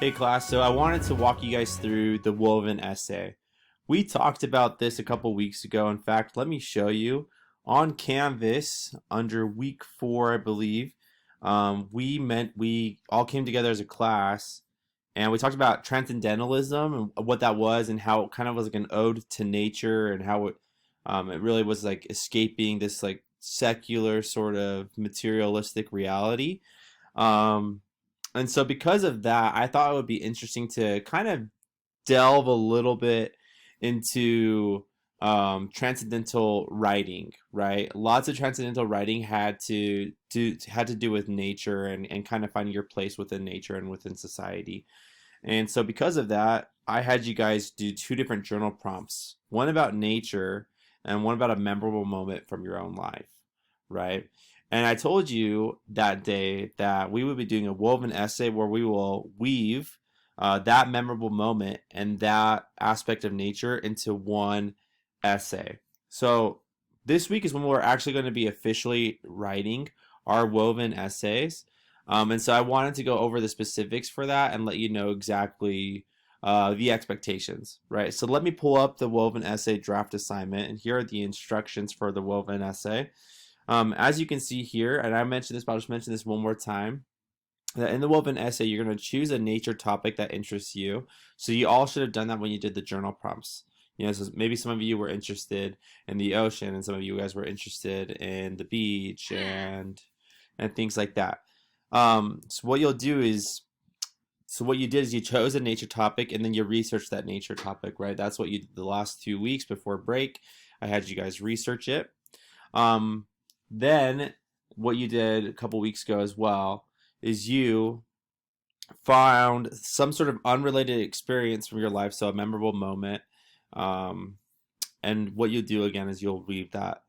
Hey class, so I wanted to walk you guys through the woven essay. We talked about this a couple weeks ago. In fact, let me show you. On Canvas, under week 4, I believe, we all came together as a class and we talked about transcendentalism and what that was and how it kind of was like an ode to nature and how it really was like escaping this like secular sort of materialistic reality. Um, and so because of that, I thought it would be interesting to kind of delve a little bit into transcendental writing, right? Lots of transcendental writing had to do with nature and kind of finding your place within nature and within society. And so because of that, I had you guys do two different journal prompts, one about nature and one about a memorable moment from your own life, right? And I told you that day that we would be doing a woven essay where we will weave that memorable moment and that aspect of nature into one essay. So this week is when we're actually going to be officially writing our woven essays. And so I wanted to go over the specifics for that and let you know exactly the expectations, right? So let me pull up the woven essay draft assignment, and here are the instructions for the woven essay. As you can see here, and I mentioned this, but I'll just mention this one more time, that in the woven essay, you're going to choose a nature topic that interests you. So you all should have done that when you did the journal prompts. You know, so maybe some of you were interested in the ocean, and some of you guys were interested in the beach and things like that. So what you'll do is, so what you did is you chose a nature topic and then you researched that nature topic, right? That's what you did the last 2 weeks before break. I had you guys research it. Um, then what you did a couple weeks ago as well is you found some sort of unrelated experience from your life, so a memorable moment. Um, and what you'll do again is you'll weave that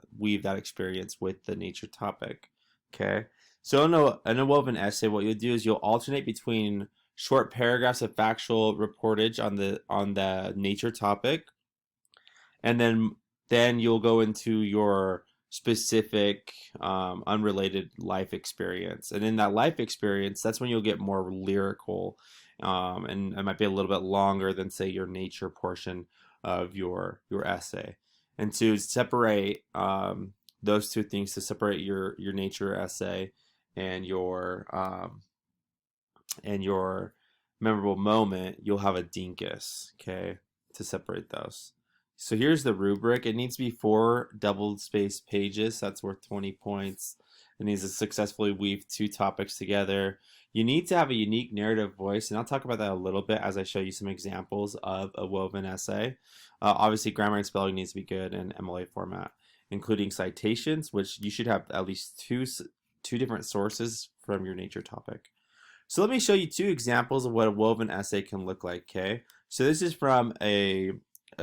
experience with the nature topic. Okay. So in a woven essay, what you'll do is you'll alternate between short paragraphs of factual reportage on the nature topic, and then you'll go into your specific unrelated life experience. And in that life experience, that's when you'll get more lyrical, and it might be a little bit longer than say your nature portion of your essay. And to separate those two things, to separate your nature essay and your memorable moment, you'll have a dinkus, okay, to separate those. So here's the rubric. It needs to be 4 double spaced pages. That's worth 20 points. It needs to successfully weave 2 topics together. You need to have a unique narrative voice, and I'll talk about that a little bit as I show you some examples of a woven essay. Obviously, grammar and spelling needs to be good in MLA format, including citations, which you should have at least two different sources from your nature topic. So let me show you 2 examples of what a woven essay can look like, okay? So this is from a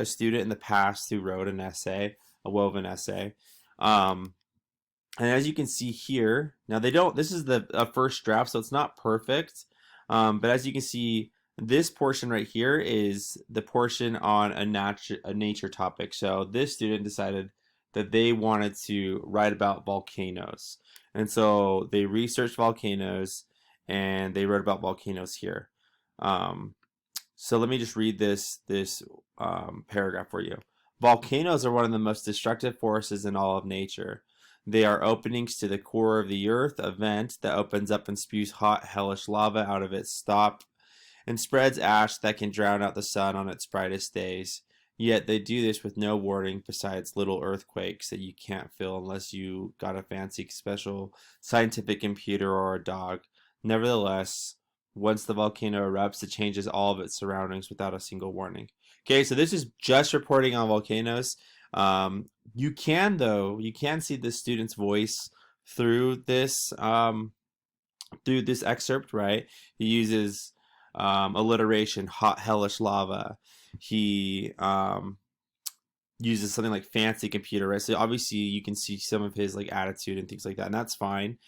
student in the past who wrote an essay, a woven essay. And as you can see here, now this is the first draft, so it's not perfect. But as you can see, this portion right here is the portion on a nature topic. So this student decided that they wanted to write about volcanoes. And so they researched volcanoes and they wrote about volcanoes here. Um, so let me just read this paragraph for you. Volcanoes are one of the most destructive forces in all of nature. They are openings to the core of the earth, a vent that opens up and spews hot, hellish lava out of its top and spreads ash that can drown out the sun on its brightest days. Yet they do this with no warning besides little earthquakes that you can't feel unless you got a fancy special scientific computer or a dog. Nevertheless, once the volcano erupts, it changes all of its surroundings without a single warning. Okay, so this is just reporting on volcanoes. You can though, you can see the student's voice through this excerpt, right? He uses alliteration, hot hellish lava. He uses something like fancy computer, right? So obviously you can see some of his like attitude and things like that, and that's fine.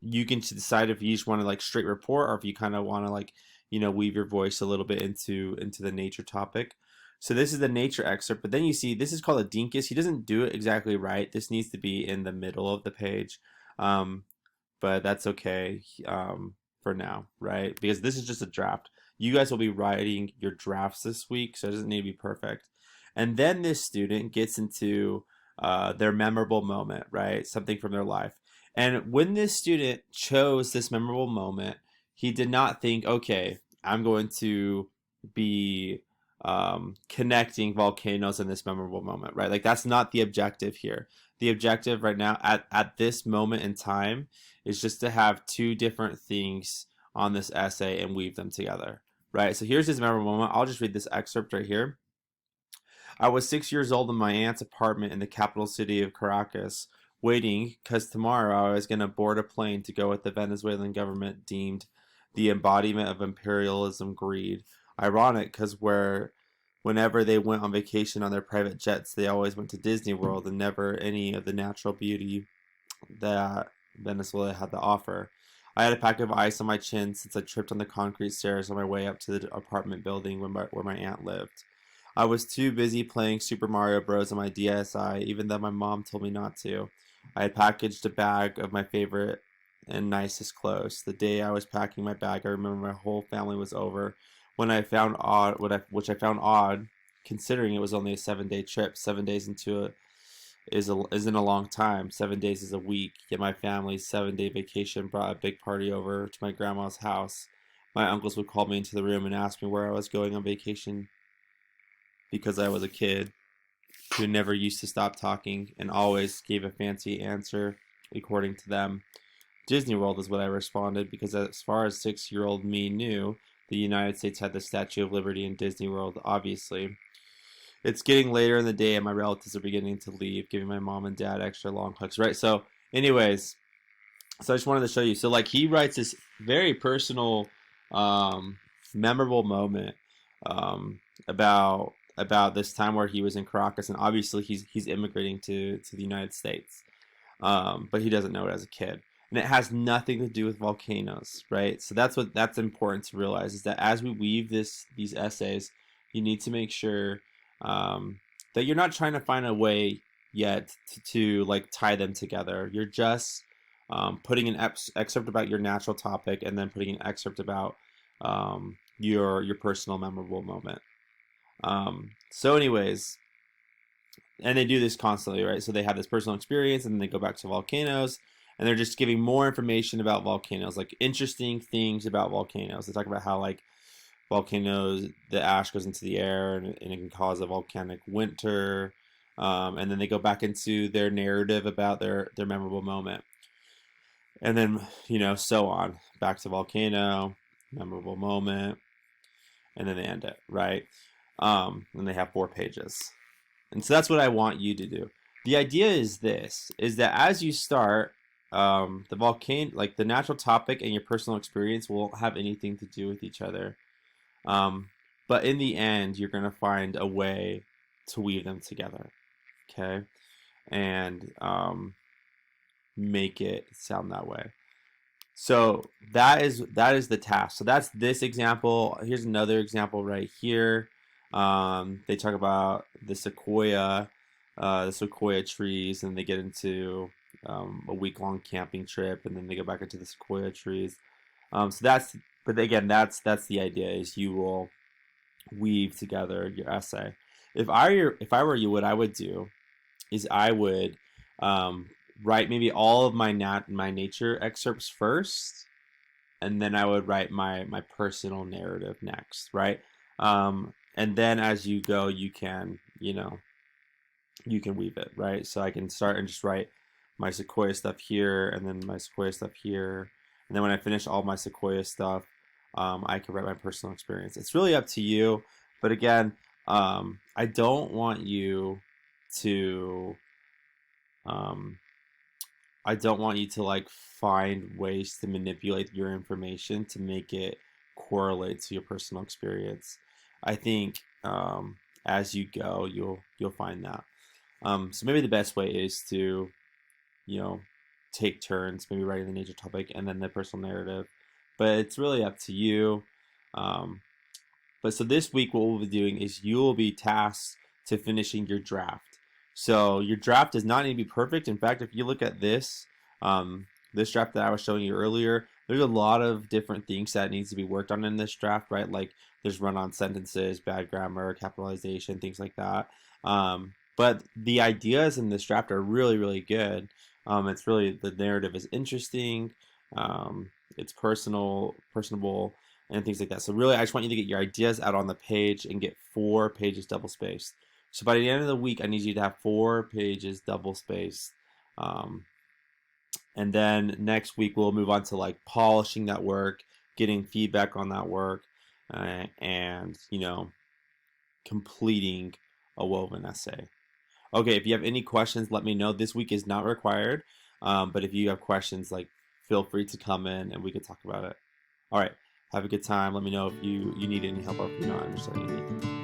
You can decide if you just want to like straight report or if you kind of want to like weave your voice a little bit into the nature topic. So this is the nature excerpt, but then you see this is called a dinkus. He doesn't do it exactly right. This needs to be in the middle of the page, but that's okay for now, right? Because this is just a draft. You guys will be writing your drafts this week, so it doesn't need to be perfect. And then this student gets into their memorable moment, right? Something from their life. And when this student chose this memorable moment, he did not think, okay, I'm going to be connecting volcanoes in this memorable moment, right? Like that's not the objective here. The objective right now at this moment in time is just to have two different things on this essay and weave them together, right? So here's his memorable moment. I'll just read this excerpt right here. I was 6 years old in my aunt's apartment in the capital city of Caracas, waiting because tomorrow I was going to board a plane to go with the Venezuelan government deemed the embodiment of imperialism greed. Ironic because whenever they went on vacation on their private jets, they always went to Disney World and never any of the natural beauty that Venezuela had to offer. I had a pack of ice on my chin since I tripped on the concrete stairs on my way up to the apartment building where my aunt lived. I was too busy playing Super Mario Bros. On my DSi, even though my mom told me not to. I had packaged a bag of my favorite and nicest clothes. The day I was packing my bag, I remember my whole family was over. When I found odd, which I found odd, considering it was only a 7-day trip. 7 days into it isn't a long time. 7 days is a week. Yet my family's 7-day vacation brought a big party over to my grandma's house. My uncles would call me into the room and ask me where I was going on vacation because I was a kid who never used to stop talking and always gave a fancy answer according to them. Disney World is what I responded because as far as 6-year-old me knew, the United States had the Statue of Liberty in Disney World, obviously. It's getting later in the day and my relatives are beginning to leave, giving my mom and dad extra long hugs, right? So anyways, so I just wanted to show you. So like he writes this very personal, memorable moment about this time where he was in Caracas, and obviously he's immigrating to the United States, but he doesn't know it as a kid, and it has nothing to do with volcanoes, right? So that's important to realize is that as we weave these essays, you need to make sure that you're not trying to find a way yet to like tie them together. You're just putting an excerpt about your natural topic and then putting an excerpt about your personal memorable moment. So anyways, and they do this constantly, right? So they have this personal experience and then they go back to volcanoes and they're just giving more information about volcanoes, like interesting things about volcanoes. They talk about how like volcanoes, the ash goes into the air and it can cause a volcanic winter. And then they go back into their narrative about their memorable moment. And then, so on. Back to volcano, memorable moment, and then they end it, right? And they have 4 pages. And so that's what I want you to do. The idea is that as you start, the volcano, like the natural topic and your personal experience won't have anything to do with each other. But in the end, you're going to find a way to weave them together. Okay? And make it sound that way. So that is the task. So that's this example. Here's another example right here. They talk about the sequoia trees, and they get into a week-long camping trip, and then they go back into the sequoia trees. But again, that's the idea is you will weave together your essay. If I were you, what I would do is I would write maybe all of my nature excerpts first, and then I would write my personal narrative next, right? And then as you go, you can weave it, right? So I can start and just write my sequoia stuff here, and then my sequoia stuff here, and then when I finish all my sequoia stuff, I can write my personal experience. It's really up to you, but again, I don't want you to like find ways to manipulate your information to make it correlate to your personal experience. I think as you go, you'll find that. So maybe the best way is to, take turns, maybe writing the nature topic and then the personal narrative. But it's really up to you. But so this week, what we'll be doing is you will be tasked to finishing your draft. So your draft does not need to be perfect. In fact, if you look at this draft that I was showing you earlier, there's a lot of different things that needs to be worked on in this draft, right? Like there's run-on sentences, bad grammar, capitalization, things like that. But the ideas in this draft are really, really good. It's really, the narrative is interesting. It's personable, and things like that. So really, I just want you to get your ideas out on the page and get 4 pages double spaced. So by the end of the week, I need you to have 4 pages double spaced. Um, and then next week we'll move on to like polishing that work, getting feedback on that work, and completing a woven essay. Okay, if you have any questions, let me know. This week is not required, but if you have questions, like, feel free to come in and we can talk about it. All right, have a good time. Let me know if you need any help or if you're not understanding anything.